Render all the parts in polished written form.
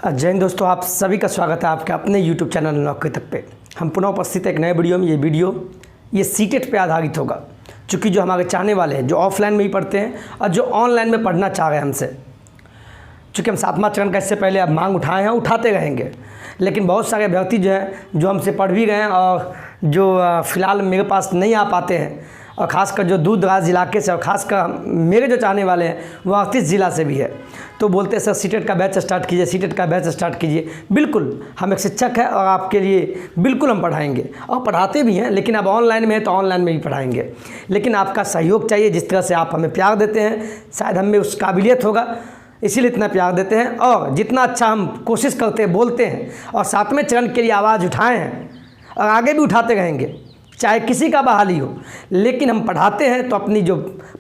जय हिंद दोस्तों, आप सभी का स्वागत है आपके अपने YouTube चैनल नौकरी तक पे। हम पुनः उपस्थित एक नए वीडियो में। ये सीटेट पे आधारित होगा, क्योंकि जो हमारे चाहने वाले हैं जो ऑफलाइन में ही पढ़ते हैं और जो ऑनलाइन में पढ़ना चाह रहे हैं हमसे, चूँकि हम 7वां चरण का इससे पहले अब मांग उठाए हैं, उठाते रहेंगे। लेकिन बहुत सारे अभ्यर्थी जो हैं जो हमसे पढ़ भी गए हैं और जो फ़िलहाल मेरे पास नहीं आ पाते हैं, और ख़ासकर जो दूर दराज इलाके से, और ख़ासकर मेरे जो चाहने वाले हैं वो 38 ज़िला से भी है, तो बोलते हैं सर सीटेट का बैच स्टार्ट कीजिए, सीटेट का बैच स्टार्ट कीजिए। बिल्कुल, हम एक शिक्षक हैं और आपके लिए बिल्कुल हम पढ़ाएंगे और पढ़ाते भी हैं। लेकिन अब ऑनलाइन में है तो ऑनलाइन में भी पढ़ाएंगे, लेकिन आपका सहयोग चाहिए। जिस तरह से आप हमें प्यार देते हैं, शायद हम में उस काबिलियत होगा, इसीलिए इतना प्यार देते हैं। और जितना अच्छा हम कोशिश करते हैं, बोलते हैं और 7वें चरण के लिए आवाज़ उठाए हैं और आगे भी उठाते रहेंगे, चाहे किसी का बहाली हो। लेकिन हम पढ़ाते हैं तो अपनी जो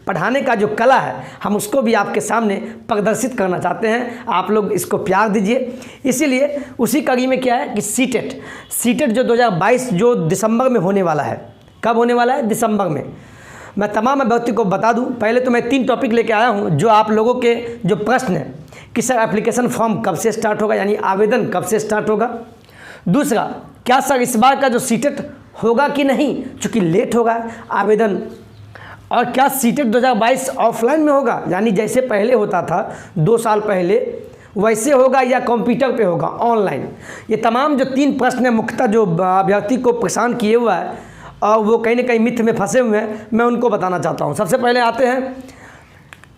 पढ़ाने का जो कला है हम उसको भी आपके सामने प्रदर्शित करना चाहते हैं। आप लोग इसको प्यार दीजिए। इसीलिए उसी कड़ी में क्या है कि सीटेट जो 2022 जो दिसंबर में होने वाला है। कब होने वाला है? दिसंबर में। मैं तमाम अभ्यर्थी को बता दूं, पहले तो मैं 3 टॉपिक लेके आया हूं जो आप लोगों के जो प्रश्न है कि सर एप्लीकेशन फॉर्म कब से स्टार्ट होगा, यानी आवेदन कब से स्टार्ट होगा। दूसरा, क्या सर इस बार का जो सीटेट होगा कि नहीं, चूँकि लेट होगा आवेदन। और क्या सीटेट 2022 ऑफलाइन में होगा, यानी जैसे पहले होता था 2 साल पहले वैसे होगा, या कंप्यूटर पे होगा ऑनलाइन। ये तमाम जो 3 प्रश्न हैं मुख्यतः जो अभ्यर्थी को परेशान किए हुआ है और वो कहीं ना कहीं मिथ में फंसे हुए हैं, मैं उनको बताना चाहता हूँ। सबसे पहले आते हैं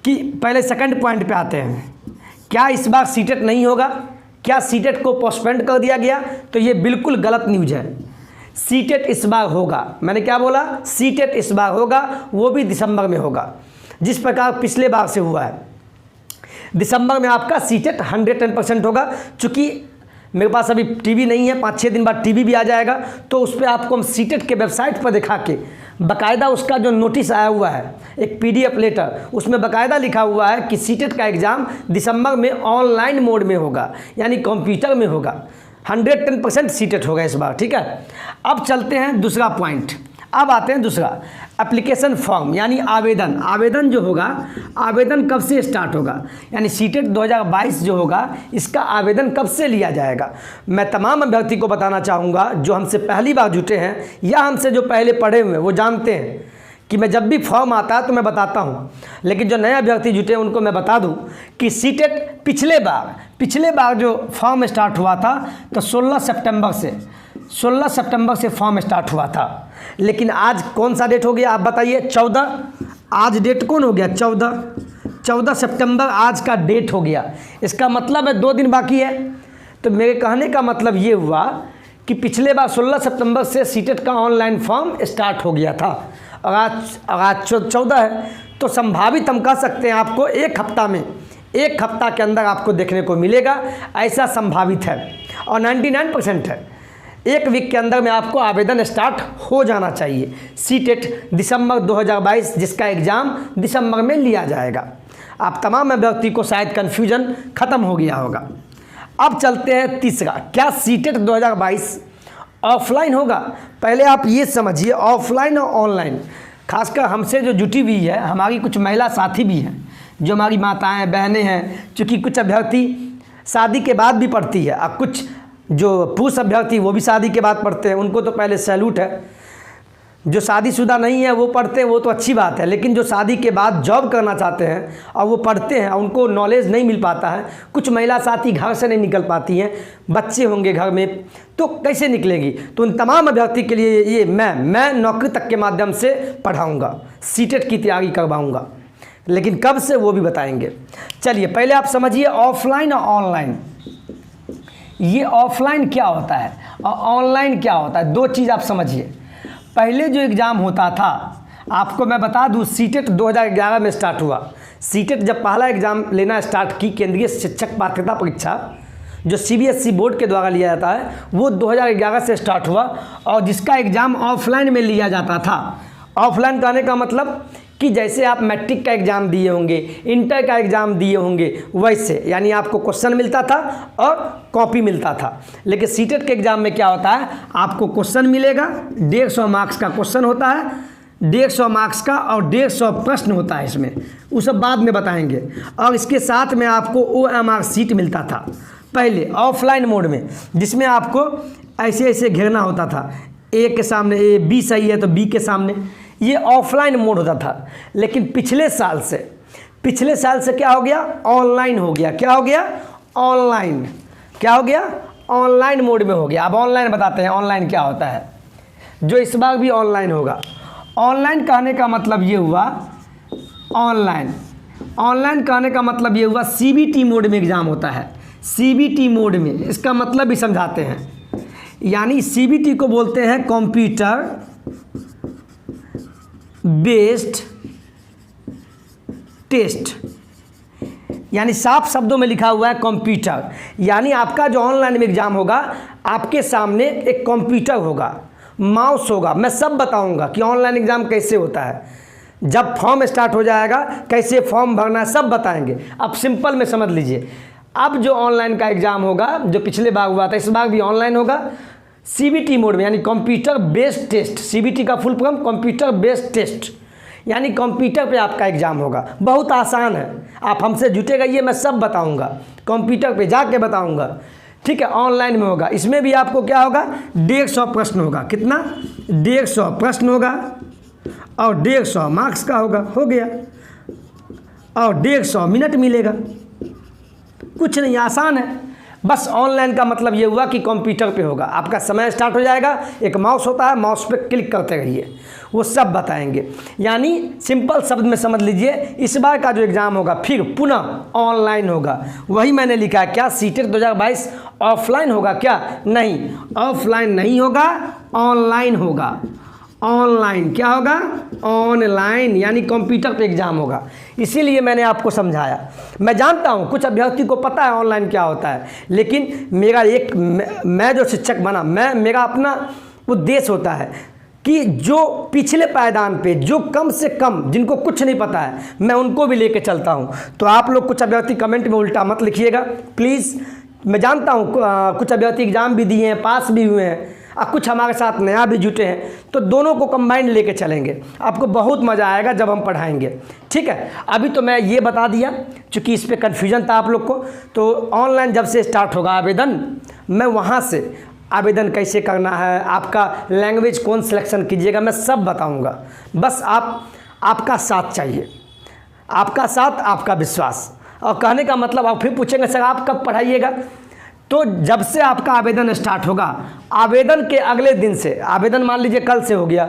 कि पहले सेकंड पॉइंट पे आते हैं, क्या इस बार सीटेट नहीं होगा, क्या सीटेट को पोस्टपोन कर दिया गया? तो ये बिल्कुल गलत न्यूज़ है। सीटेट इस बार होगा। मैंने क्या बोला? सीटेट इस बार होगा, वो भी दिसंबर में होगा, जिस प्रकार पिछले बार से हुआ है। दिसंबर में आपका सीटेट 110% होगा। चूँकि मेरे पास अभी टीवी नहीं है, 5-6 दिन बाद टीवी भी आ जाएगा, तो उस पर आपको हम सीटेट के वेबसाइट पर दिखा के बाकायदा उसका जो नोटिस आया हुआ है, एक PDF लेटर, उसमें बाकायदा लिखा हुआ है कि सीटेट का एग्ज़ाम दिसंबर में ऑनलाइन मोड में होगा, यानी कंप्यूटर में होगा। 110% सीटेट होगा इस बार। ठीक है, अब चलते हैं दूसरा पॉइंट। अब आते हैं दूसरा, एप्लीकेशन फॉर्म यानी आवेदन। आवेदन जो होगा, आवेदन कब से स्टार्ट होगा, यानी सीटेट 2022 जो होगा इसका आवेदन कब से लिया जाएगा। मैं तमाम अभ्यर्थी को बताना चाहूँगा जो हमसे पहली बार जुटे हैं या हमसे जो पहले पढ़े हुए हैं, वो जानते हैं कि मैं जब भी फॉर्म आता है तो मैं बताता हूँ। लेकिन जो नए अभ्यर्थी जुटे हैं उनको मैं बता दूँ कि सीटेट पिछले बार जो फॉर्म स्टार्ट हुआ था तो 16 सितंबर से फॉर्म स्टार्ट हुआ था। लेकिन आज कौन सा डेट हो गया आप बताइए? 14। आज डेट कौन हो गया? 14 सितंबर आज का डेट हो गया। इसका मतलब है 2 दिन बाकी है। तो मेरे कहने का मतलब ये हुआ कि पिछले बार 16 सितंबर से सीटेट का ऑनलाइन फॉर्म स्टार्ट हो गया था और आज 14 है, तो संभावित हम कह सकते हैं आपको एक हफ्ता के अंदर आपको देखने को मिलेगा, ऐसा संभावित है। और 99% है, 1 वीक के अंदर में आपको आवेदन स्टार्ट हो जाना चाहिए। सीटेट दिसंबर 2022 जिसका एग्ज़ाम दिसंबर में लिया जाएगा। आप तमाम अभ्यर्थी को शायद कन्फ्यूजन ख़त्म हो गया होगा। अब चलते हैं तीसरा, क्या सीटेट 2022 ऑफलाइन होगा? पहले आप ये समझिए, ऑफलाइन और ऑनलाइन, खासकर हमसे जो जुटी हुई है हमारी कुछ महिला साथी भी हैं, जो हमारी माताएं बहनें हैं। चूँकि कुछ अभ्यर्थी शादी के बाद भी पढ़ती है और कुछ जो पुरुष अभ्यर्थी वो भी शादी के बाद पढ़ते हैं, उनको तो पहले सैल्यूट है। जो शादीशुदा नहीं है वो पढ़ते हैं, वो तो अच्छी बात है। लेकिन जो शादी के बाद जॉब करना चाहते हैं और वो पढ़ते हैं, उनको नॉलेज नहीं मिल पाता है। कुछ महिला साथी घर से नहीं निकल पाती हैं, बच्चे होंगे घर में, तो कैसे निकलेगी? तो उन तमाम अभ्यर्थी के लिए ये मैं नौकरी तक के माध्यम से पढ़ाऊँगा, सीटेट की तैयारी करवाऊँगा। लेकिन कब से वो भी बताएंगे। चलिए पहले आप समझिए ऑफलाइन और ऑनलाइन। ये ऑफलाइन क्या होता है और ऑनलाइन क्या होता है, 2 चीज़ आप समझिए। पहले जो एग्ज़ाम होता था, आपको मैं बता दूं, सीटेट 2011 में स्टार्ट हुआ। सीटेट जब पहला एग्ज़ाम लेना स्टार्ट की, केंद्रीय शिक्षक पात्रता परीक्षा जो CBSE बोर्ड के द्वारा लिया जाता है, वो 2011 से स्टार्ट हुआ और जिसका एग्ज़ाम ऑफलाइन में लिया जाता था। ऑफलाइन कहने का मतलब कि जैसे आप मैट्रिक का एग्ज़ाम दिए होंगे, इंटर का एग्ज़ाम दिए होंगे, वैसे, यानी आपको क्वेश्चन मिलता था और कॉपी मिलता था। लेकिन सीटेट के एग्ज़ाम में क्या होता है, आपको क्वेश्चन मिलेगा, 150 मार्क्स का क्वेश्चन होता है, 150 मार्क्स का और 150 प्रश्न होता है इसमें, वो सब बाद में बताएंगे। और इसके साथ में आपको OMR सीट मिलता था। पहले ऑफलाइन मोड में, जिसमें आपको ऐसे ऐसे घेरना होता था, ए के सामने ए, बी सही है तो बी के सामने, ये ऑफलाइन मोड होता था। लेकिन पिछले साल से क्या हो गया, ऑनलाइन हो गया। क्या हो गया, ऑनलाइन। क्या हो गया, ऑनलाइन मोड में हो गया। अब ऑनलाइन बताते हैं ऑनलाइन क्या होता है, जो इस बार भी ऑनलाइन होगा। ऑनलाइन कहने का मतलब ये हुआ, ऑनलाइन कहने का मतलब ये हुआ सीबीटी मोड में एग्ज़ाम होता है। सीबीटी मोड में, इसका मतलब भी समझाते हैं। यानी सीबीटी को बोलते हैं कंप्यूटर बेस्ड टेस्ट, यानी साफ शब्दों में लिखा हुआ है कंप्यूटर। यानी आपका जो ऑनलाइन में एग्ज़ाम होगा, आपके सामने एक कंप्यूटर होगा, माउस होगा। मैं सब बताऊंगा कि ऑनलाइन एग्ज़ाम कैसे होता है, जब फॉर्म स्टार्ट हो जाएगा कैसे फॉर्म भरना है, सब बताएंगे। अब सिंपल में समझ लीजिए, अब जो ऑनलाइन का एग्ज़ाम होगा, जो पिछले बार हुआ था, इस बार भी ऑनलाइन होगा सीबीटी मोड में, यानी कंप्यूटर बेस्ड टेस्ट। सीबीटी का full form computer based test, यानी कंप्यूटर पे आपका एग्ज़ाम होगा। बहुत आसान है, आप हमसे जुटे रहिए, मैं सब बताऊंगा, कंप्यूटर पे जाके बताऊंगा। ठीक है, ऑनलाइन में होगा। इसमें भी आपको क्या होगा, 150 प्रश्न होगा। कितना, 150 प्रश्न होगा और 150 मार्क्स का होगा, हो गया। और 150 मिनट मिलेगा, कुछ नहीं, आसान है। बस ऑनलाइन का मतलब ये हुआ कि कंप्यूटर पे होगा, आपका समय स्टार्ट हो जाएगा, एक माउस होता है, माउस पे क्लिक करते रहिए, वो सब बताएंगे। यानी सिंपल शब्द में समझ लीजिए, इस बार का जो एग्ज़ाम होगा फिर पुनः ऑनलाइन होगा। वही मैंने लिखा है, क्या सीटेट 2022 ऑफलाइन होगा, क्या नहीं, ऑफलाइन नहीं होगा, ऑनलाइन होगा। ऑनलाइन क्या होगा, ऑनलाइन, यानी कंप्यूटर पे एग्ज़ाम होगा। इसीलिए मैंने आपको समझाया। मैं जानता हूँ कुछ अभ्यर्थी को पता है ऑनलाइन क्या होता है, लेकिन मेरा मैं जो शिक्षक बना, मेरा अपना उद्देश्य होता है कि जो पिछले पायदान पे, जो कम से कम जिनको कुछ नहीं पता है, मैं उनको भी लेके चलता हूँ। तो आप लोग कुछ अभ्यर्थी कमेंट में उल्टा मत लिखिएगा प्लीज़। मैं जानता हूँ कुछ अभ्यर्थी एग्ज़ाम भी दिए हैं, पास भी हुए हैं, और कुछ हमारे साथ नया भी जुटे हैं, तो दोनों को कंबाइंड लेके चलेंगे। आपको बहुत मज़ा आएगा जब हम पढ़ाएंगे। ठीक है, अभी तो मैं ये बता दिया, चूँकि इस पे कन्फ्यूजन था आप लोग को। तो ऑनलाइन जब से स्टार्ट होगा आवेदन, मैं वहाँ से आवेदन कैसे करना है, आपका लैंग्वेज कौन सिलेक्शन कीजिएगा, मैं सब बताऊँगा। बस आपका साथ चाहिए, आपका साथ, आपका विश्वास। और कहने का मतलब, आप फिर पूछेंगे सर आप कब पढ़ाइएगा, तो जब से आपका आवेदन स्टार्ट होगा, आवेदन के अगले दिन से, आवेदन मान लीजिए कल से हो गया,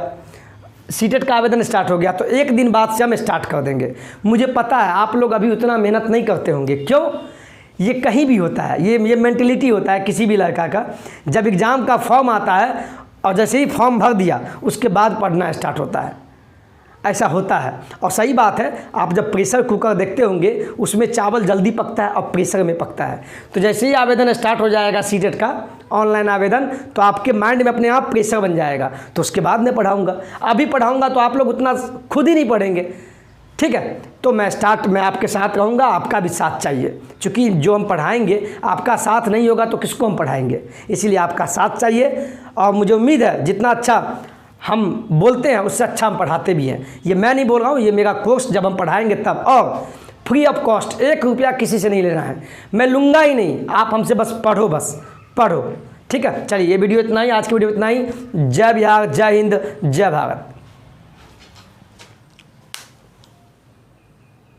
सीटेट का आवेदन स्टार्ट हो गया, तो एक दिन बाद से हम स्टार्ट कर देंगे। मुझे पता है आप लोग अभी उतना मेहनत नहीं करते होंगे, क्यों, ये कहीं भी होता है, ये मेंटलिटी होता है किसी भी लड़का का। जब एग्ज़ाम का फॉर्म आता है और जैसे ही फॉर्म भर दिया, उसके बाद पढ़ना स्टार्ट होता है, ऐसा होता है। और सही बात है, आप जब प्रेशर कुकर देखते होंगे, उसमें चावल जल्दी पकता है और प्रेशर में पकता है। तो जैसे ही आवेदन स्टार्ट हो जाएगा सीटेट का ऑनलाइन आवेदन, तो आपके माइंड में अपने आप प्रेशर बन जाएगा। तो उसके बाद मैं पढ़ाऊँगा, अभी पढ़ाऊँगा तो आप लोग उतना खुद ही नहीं पढ़ेंगे। ठीक है, तो मैं आपके साथ रहूँगा, आपका भी साथ चाहिए, क्योंकि जो हम पढ़ाएंगे आपका साथ नहीं होगा तो किसको हम पढ़ाएंगे। इसीलिए आपका साथ चाहिए। और मुझे उम्मीद है जितना अच्छा हम बोलते हैं उससे अच्छा हम पढ़ाते भी हैं। ये मैं नहीं बोल रहा हूँ, ये मेरा कोर्स जब हम पढ़ाएंगे तब, और फ्री ऑफ कॉस्ट, 1 रुपया किसी से नहीं लेना है, मैं लूँगा ही नहीं। आप हमसे बस पढ़ो। ठीक है, चलिए ये वीडियो इतना ही, आज की वीडियो इतना ही। जय बिहार, जय हिंद, जय भारत।